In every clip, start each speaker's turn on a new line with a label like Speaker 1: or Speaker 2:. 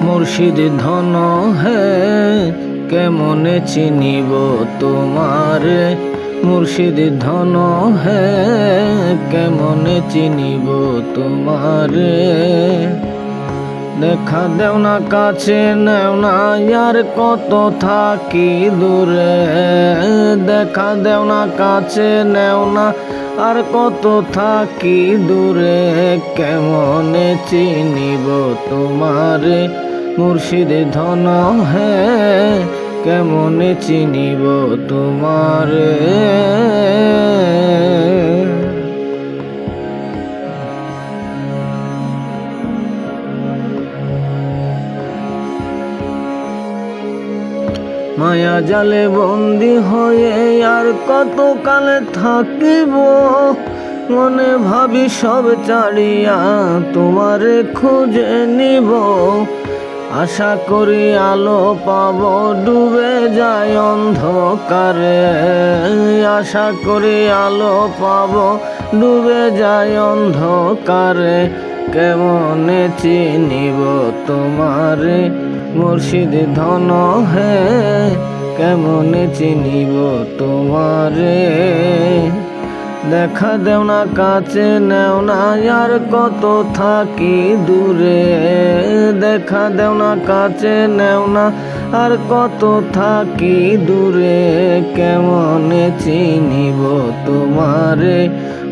Speaker 1: মুর্শিদ ধন হে কেমনে চিনিব তোমারে, মুর্শিদ ধন হে কেমনে চিনিব তোমারে। দেখা দেও না কাছে নেও না আর কত থাকি দূরে, দেখা দেও না কাছে নেও না আর কত থাকি দূরে। কেমনে চিনিব তোমারে, মুর্শিদ ধন হে কেমনে চিনিব তোমারে। মায়া জালে বন্দি হয়ে আর কত কালে থাকিব, মনে ভাবি সব ছাড়িয়া তোমারে খুঁজে নিব। আশা করি আলো পাব ডুবে যায় অন্ধকারে, আশা করি আলো পাব ডুবে যায় অন্ধকারে। কেমনে চিনিব তোমারে, মুর্শিদ ধন হে কেমনে চিনিব তোমারে। দেখা দেও না কাছে নেও না আর কত থাকি দূরে, দেখা দেও না কাছে নেও না আর কত থাকি দূরে। কেমনে চিনিব তোমারে,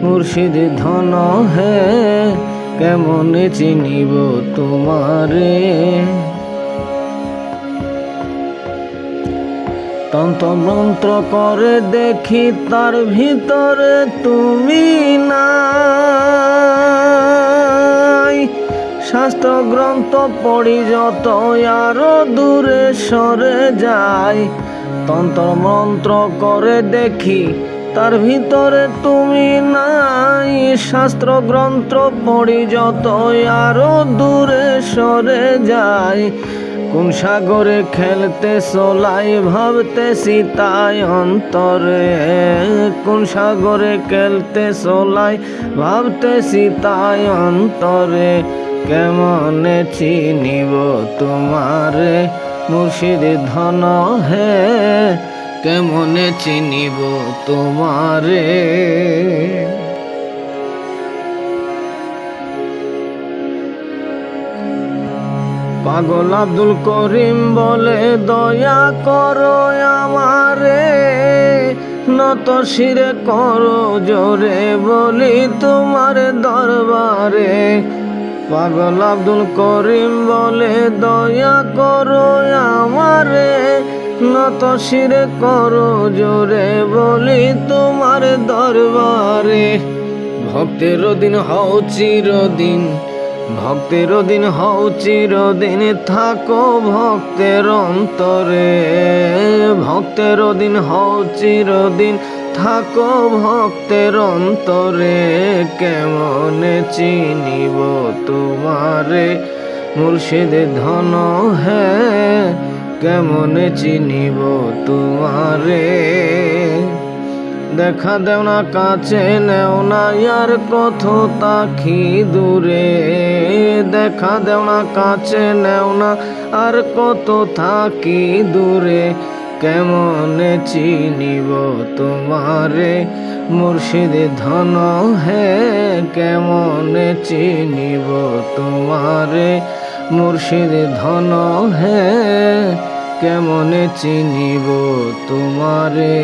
Speaker 1: মুর্শিদ ধন হে কেমনে চিনিব তোমারে। তন্ত্র মন্ত্র করে দেখি তার ভিতরে তুমি নাই, শাস্ত্র গ্রন্থ পড়ি যত আরো দূরে সরে যাই। তন্ত্র মন্ত্র করে দেখি তার ভিতরে তুমি নাই, শাস্ত্র গ্রন্থ পড়ি যত আরো দূরে সরে যাই। কোন সাগরে খেলতে সোলাই ভাবতেছি তাই অন্তরে, কোন সাগরে খেলতে সোলাই ভাবতেছি তাই অন্তরে। কেমনে চিনিব তোমারে, মুর্শিদ ধন হে কেমনে চিনিব তোমারে। পাগল আব্দুল করিম বলে দয়া করো আমারে, নত শিরে করো জোরে বলি তোমার দরবারে। পাগল আব্দুল করিম বলে দয়া করো আমারে, নত শিরে করো জোরে বলি তোমার দরবারে। ভক্তের দিন হও চিরদিন, ভক্তের দিন হও চিরদিন থাকো ভক্তের অন্তরে, ভক্তের দিন হও চিরদিন থাকো ভক্তের অন্তরে। কেমনে চিনিব তোমারে, মুর্শিদ ধন হে কেমনে চিনিব তোমারে। দেখা দেও না কাছে নেও না আর কত থাকি দূরে, দেখা দেও না কাছে নেও না আর কত থাকি দূরে। কেমনে চিনিব তোমারে, মুর্শিদ ধন হে কেমনে চিনিব তোমারে, মুর্শিদ ধন হে কেমনে চিনিব তোমারে।